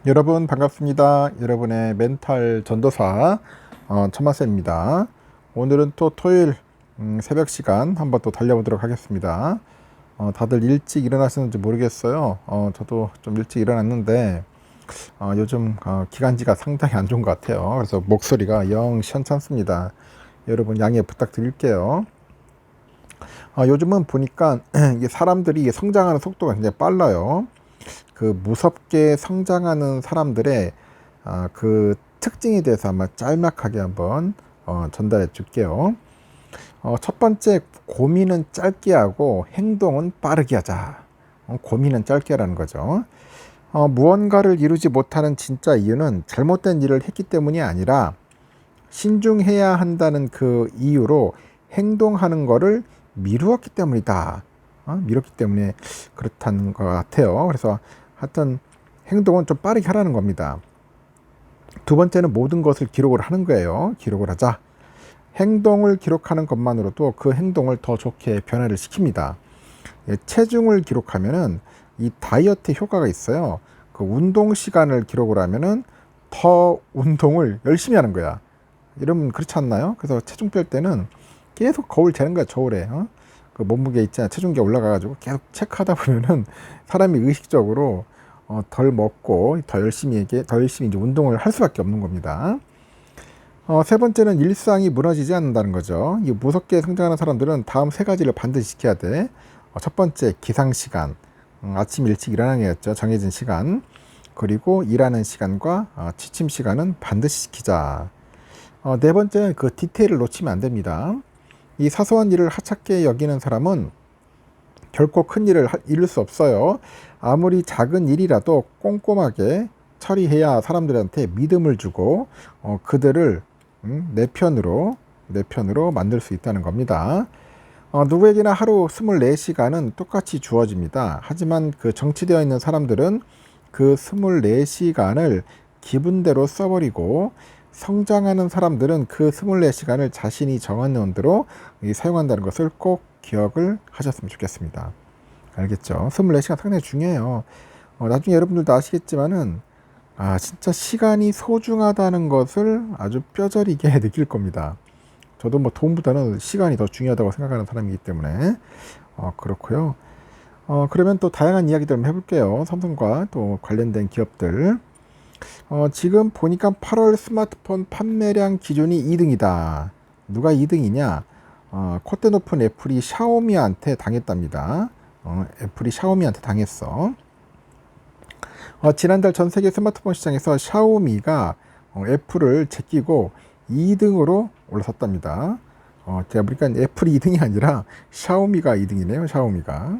여러분 반갑습니다. 여러분의 멘탈 전도사 천마쌤입니다. 오늘은 또 토요일 새벽 시간 한번 또 달려보도록 하겠습니다. 다들 일찍 일어나시는지 모르겠어요. 저도 좀 일찍 일어났는데 요즘 기관지가 상당히 안 좋은 것 같아요. 그래서 목소리가 영 시원찮습니다. 여러분 양해 부탁드릴게요. 요즘은 보니까 이게 사람들이 성장하는 속도가 굉장히 빨라요. 그 무섭게 성장하는 사람들의 그 특징에 대해서 한번 짤막하게 한번 전달해 줄게요. 첫 번째, 고민은 짧게 하고 행동은 빠르게 하자. 고민은 짧게 하라는 거죠. 무언가를 이루지 못하는 진짜 이유는 잘못된 일을 했기 때문이 아니라 신중해야 한다는 그 이유로 행동하는 거를 미루었기 때문이다. 미뤘기 때문에 그렇다는 것 같아요. 그래서 하여튼 행동은 좀 빠르게 하라는 겁니다. 두 번째는 모든 것을 기록을 하는 거예요. 기록을 하자. 행동을 기록하는 것만으로도 그 행동을 더 좋게 변화를 시킵니다. 체중을 기록하면은 이 다이어트 효과가 있어요. 그 운동 시간을 기록을 하면은 더 운동을 열심히 하는 거야. 이러면 그렇지 않나요? 그래서 체중 뺄 때는 계속 거울 재는 거야, 저울에. 그 몸무게 있잖아, 체중계 올라가가지고 계속 체크하다 보면은 사람이 의식적으로 덜 먹고 더 열심히 이제 운동을 할 수밖에 없는 겁니다. 세 번째는 일상이 무너지지 않는다는 거죠. 이 무섭게 성장하는 사람들은 다음 세 가지를 반드시 지켜야 돼. 첫 번째, 기상 시간. 아침 일찍 일어나는 게였죠. 정해진 시간. 그리고 일하는 시간과 취침 시간은 반드시 지키자. 네 번째는 그 디테일을 놓치면 안 됩니다. 이 사소한 일을 하찮게 여기는 사람은 결코 큰 일을 이룰 수 없어요. 아무리 작은 일이라도 꼼꼼하게 처리해야 사람들한테 믿음을 주고 그들을 내 편으로 만들 수 있다는 겁니다. 누구에게나 하루 24시간은 똑같이 주어집니다. 하지만 그 정치되어 있는 사람들은 그 24시간을 기분대로 써버리고 성장하는 사람들은 그 24시간을 자신이 정한 대로 사용한다는 것을 꼭 기억을 하셨으면 좋겠습니다. 알겠죠? 24시간 상당히 중요해요. 나중에 여러분들도 아시겠지만은 진짜 시간이 소중하다는 것을 아주 뼈저리게 느낄 겁니다. 저도 뭐 돈보다는 시간이 더 중요하다고 생각하는 사람이기 때문에 그렇고요. 그러면 또 다양한 이야기들 한번 해볼게요. 삼성과 또 관련된 기업들. 지금 보니까 8월 스마트폰 판매량 기준이 2등이다. 누가 2등이냐? 콧대 높은 애플이 샤오미한테 당했답니다. 애플이 샤오미한테 당했어. 지난달 전 세계 스마트폰 시장에서 샤오미가 애플을 제끼고 2등으로 올라섰답니다. 제가 보니까 애플이 2등이 아니라 샤오미가 2등이네요. 샤오미가.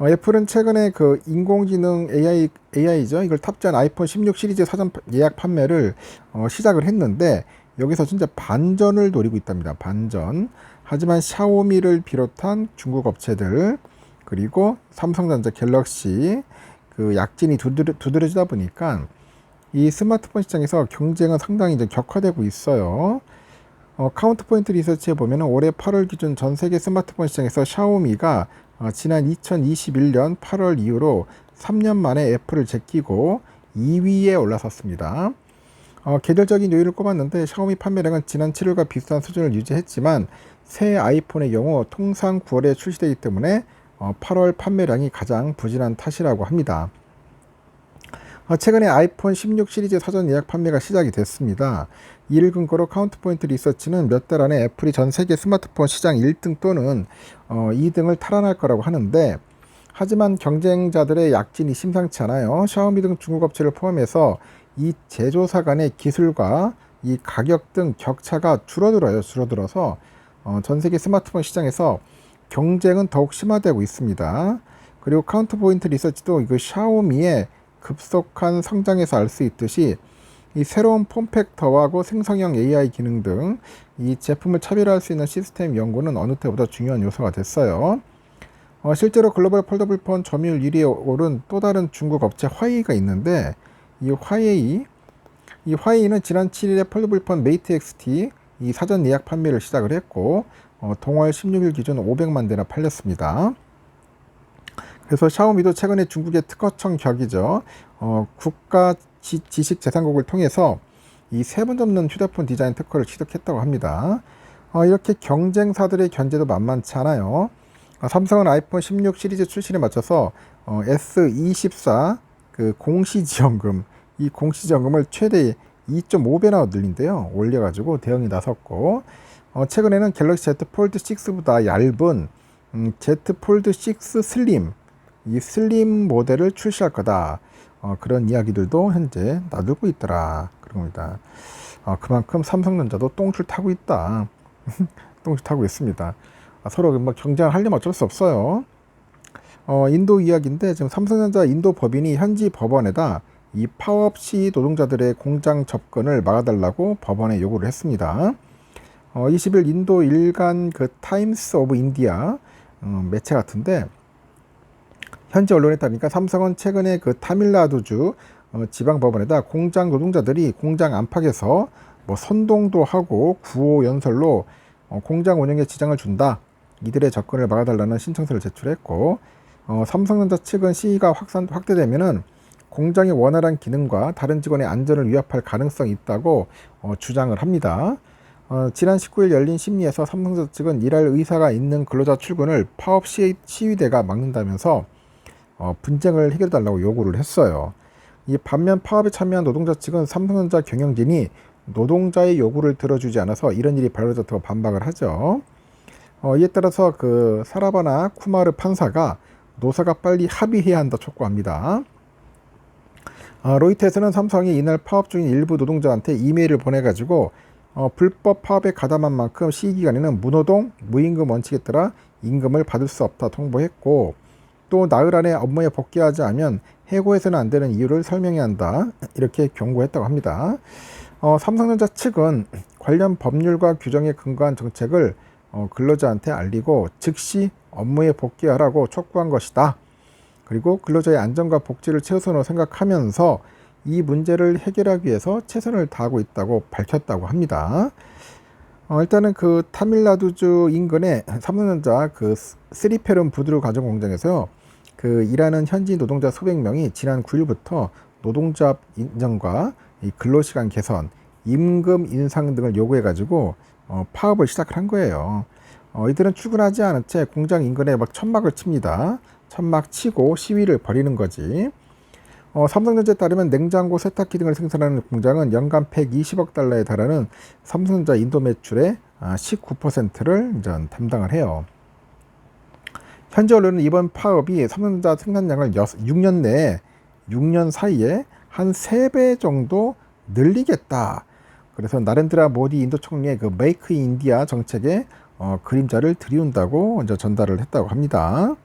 애플은 최근에 그 인공지능 AI죠. 이걸 탑재한 아이폰 16 시리즈 사전 예약 판매를 시작을 했는데 여기서 진짜 반전을 노리고 있답니다. 반전. 하지만 샤오미를 비롯한 중국 업체들 그리고 삼성전자 갤럭시 그 약진이 두드러지다 보니까 이 스마트폰 시장에서 경쟁은 상당히 이제 격화되고 있어요. 카운트포인트 리서치에 보면 올해 8월 기준 전 세계 스마트폰 시장에서 샤오미가 지난 2021년 8월 이후로 3년 만에 애플을 제끼고 2위에 올라섰습니다. 계절적인 요인을 꼽았는데 샤오미 판매량은 지난 7월과 비슷한 수준을 유지했지만 새 아이폰의 경우 통상 9월에 출시되기 때문에 8월 판매량이 가장 부진한 탓이라고 합니다. 최근에 아이폰 16 시리즈 사전 예약 판매가 시작이 됐습니다. 이를 근거로 카운트포인트 리서치는 몇 달 안에 애플이 전 세계 스마트폰 시장 1등 또는 2등을 탈환할 거라고 하는데 하지만 경쟁자들의 약진이 심상치 않아요. 샤오미 등 중국 업체를 포함해서 이 제조사 간의 기술과 이 가격 등 격차가 줄어들어서 전 세계 스마트폰 시장에서 경쟁은 더욱 심화되고 있습니다. 그리고 카운트포인트 리서치도 이거 샤오미의 급속한 성장에서 알 수 있듯이 이 새로운 폼팩터하고 생성형 AI 기능 등 이 제품을 차별화할 수 있는 시스템 연구는 어느 때보다 중요한 요소가 됐어요. 실제로 글로벌 폴더블폰 점유율 1위에 오른 또 다른 중국 업체 화웨이가 있는데 이 화웨이는 지난 7일에 폴더블폰 메이트 XT 이 사전 예약 판매를 시작을 했고 동월 16일 기준 500만 대나 팔렸습니다. 그래서 샤오미도 최근에 중국의 특허청 격이죠. 국가 지식재산국을 통해서 이 세 번 접는 휴대폰 디자인 특허를 취득했다고 합니다. 이렇게 경쟁사들의 견제도 만만치 않아요. 삼성은 아이폰 16 시리즈 출시를 맞춰서 S24 그 공시지원금, 이 공시지원금을 최대 2.5배나 늘린대요. 올려가지고 대응이 나섰고, 최근에는 갤럭시 Z 폴드 6보다 얇은 Z 폴드 6 슬림, 이 슬림 모델을 출시할 거다. 그런 이야기들도 현재 나돌고 있더라. 그런 겁니다. 그만큼 삼성전자도 똥줄 타고 있다. 똥줄 타고 있습니다. 서로 뭐 경쟁을 하려면 어쩔 수 없어요. 인도 이야기인데 지금 삼성전자 인도 법인이 현지 법원에다 이 파업 시 노동자들의 공장 접근을 막아달라고 법원에 요구를 했습니다. 20일 인도 일간 그 타임스 오브 인디아 매체 같은데 현지 언론에 따르니까 삼성은 최근에 그 타밀나두주 지방 법원에다 공장 노동자들이 공장 안팎에서 뭐 선동도 하고 구호 연설로 공장 운영에 지장을 준다. 이들의 접근을 막아달라는 신청서를 제출했고, 삼성전자 측은 시위가 확대되면은 공장의 원활한 기능과 다른 직원의 안전을 위협할 가능성이 있다고 주장을 합니다. 지난 19일 열린 심리에서 삼성전자 측은 일할 의사가 있는 근로자 출근을 파업 시위대가 막는다면서 분쟁을 해결해달라고 요구를 했어요. 이 반면 파업에 참여한 노동자 측은 삼성전자 경영진이 노동자의 요구를 들어주지 않아서 이런 일이 벌어졌다고 반박을 하죠. 이에 따라서 그 사라바나 쿠마르 판사가 노사가 빨리 합의해야 한다 촉구합니다. 로이터에서는 삼성이 이날 파업 중인 일부 노동자한테 이메일을 보내가지고 불법 파업에 가담한 만큼 시위 기간에는 무노동, 무임금 원칙에 따라 임금을 받을 수 없다 통보했고, 또 나흘 안에 업무에 복귀하지 않으면 해고해서는 안 되는 이유를 설명해야 한다, 이렇게 경고했다고 합니다. 삼성전자 측은 관련 법률과 규정에 근거한 정책을 근로자한테 알리고 즉시 업무에 복귀하라고 촉구한 것이다. 그리고 근로자의 안전과 복지를 최우선으로 생각하면서 이 문제를 해결하기 위해서 최선을 다하고 있다고 밝혔다고 합니다. 일단은 그 타밀나두주 인근의 삼성전자 그 스리페름 부드루 가정 공장에서요, 그 일하는 현지 노동자 수백 명이 지난 9일부터 노동조합 인정과 이 근로시간 개선, 임금 인상 등을 요구해가지고 파업을 시작을 한 거예요. 이들은 출근하지 않은 채 공장 인근에 막 천막을 칩니다. 천막 치고 시위를 벌이는 거지. 삼성전자에 따르면 냉장고, 세탁기 등을 생산하는 공장은 연간 120억 달러에 달하는 삼성전자 인도 매출의 19%를 담당을 해요. 현지 언론은 이번 파업이 삼성전자 생산량을 6년 사이에 한 3배 정도 늘리겠다. 그래서 나렌드라 모디 인도 총리의 그 메이크 인 인디아 정책에 그림자를 들이운다고 먼저 전달을 했다고 합니다.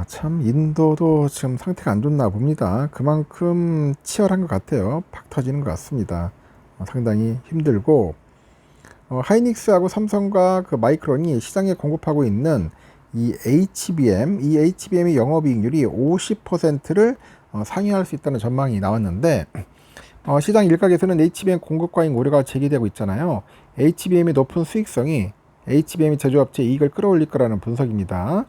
참 인도도 지금 상태가 안 좋나 봅니다. 그만큼 치열한 것 같아요. 팍 터지는 것 같습니다. 상당히 힘들고, 하이닉스하고 삼성과 그 마이크론이 시장에 공급하고 있는 이 HBM의 영업이익률이 50%를 상회할 수 있다는 전망이 나왔는데, 시장 일각에서는 HBM 공급 과잉 우려가 제기되고 있잖아요. HBM의 높은 수익성이 HBM 제조업체 이익을 끌어올릴 거라는 분석입니다.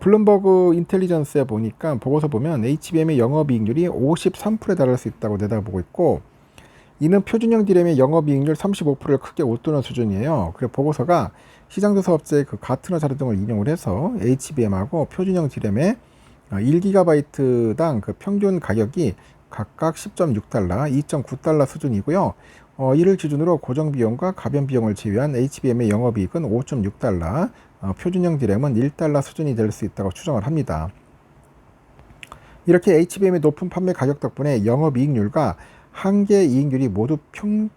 블룸버그 인텔리전스에 보니까 보고서 보면 HBM의 영업이익률이 53%에 달할 수 있다고 내다보고 있고, 이는 표준형 디램의 영업이익률 35%를 크게 웃도는 수준이에요. 그래서 보고서가 시장조사 업체의 그 가트너 자료 등을 인용을 해서 HBM하고 표준형 디램의 1GB당 그 평균 가격이 각각 10.6달러, 2.9달러 수준이고요. 이를 기준으로 고정비용과 가변비용을 제외한 HBM의 영업이익은 5.6달러, 표준형 디램은 1달러 수준이 될 수 있다고 추정을 합니다. 이렇게 HBM의 높은 판매 가격 덕분에 영업이익률과 한계 이익률이 모두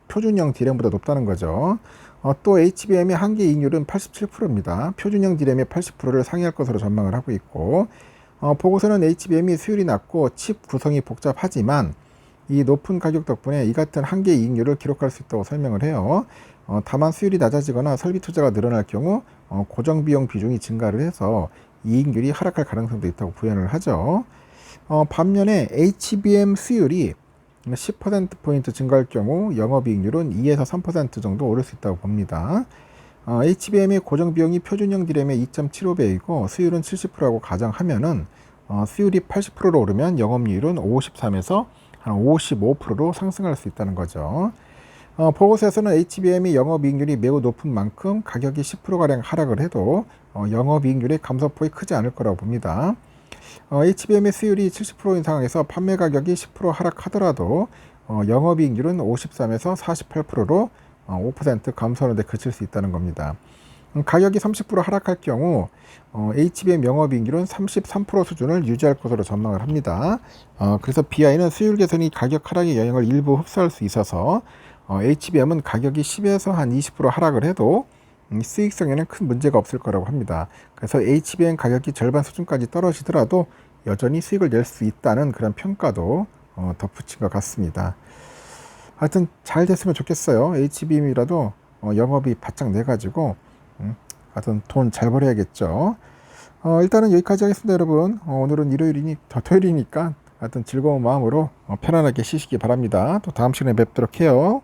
표준형 디램보다 높다는 거죠. 또 HBM의 한계 이익률은 87%입니다. 표준형 디램의 80%를 상회할 것으로 전망을 하고 있고, 보고서는 HBM이 수율이 낮고 칩 구성이 복잡하지만 이 높은 가격 덕분에 이 같은 한계 이익률을 기록할 수 있다고 설명을 해요. 다만 수율이 낮아지거나 설비 투자가 늘어날 경우 고정비용 비중이 증가를 해서 이익률이 하락할 가능성도 있다고 부연을 하죠. 반면에 HBM 수율이 10%포인트 증가할 경우 영업이익률은 2에서 3% 정도 오를 수 있다고 봅니다. HBM의 고정비용이 표준형 디램의 2.75배이고 수율은 70%라고 가정하면은 수율이 80%로 오르면 영업이율은 53에서 한 55%로 상승할 수 있다는 거죠. 보고서에서는 HBM이 영업이익률이 매우 높은 만큼 가격이 10%가량 하락을 해도 영업이익률의 감소폭이 크지 않을 거라고 봅니다. HBM의 수율이 70%인 상황에서 판매 가격이 10% 하락하더라도 영업이익률은 53에서 48%로 5% 감소하는 데 그칠 수 있다는 겁니다. 가격이 30% 하락할 경우 HBM 영업이익률은 33% 수준을 유지할 것으로 전망을 합니다. 그래서 BI는 수율 개선이 가격 하락의 영향을 일부 흡수할 수 있어서 HBM은 가격이 10에서 한 20% 하락을 해도 수익성에는 큰 문제가 없을 거라고 합니다. 그래서 HBM 가격이 절반 수준까지 떨어지더라도 여전히 수익을 낼 수 있다는 그런 평가도 덧붙인 것 같습니다. 하여튼 잘 됐으면 좋겠어요. HBM이라도 영업이 바짝 내가지고 하여튼 돈 잘 벌어야겠죠. 일단은 여기까지 하겠습니다, 여러분. 오늘은 토요일이니까 하여튼 즐거운 마음으로 편안하게 쉬시기 바랍니다. 또 다음 시간에 뵙도록 해요.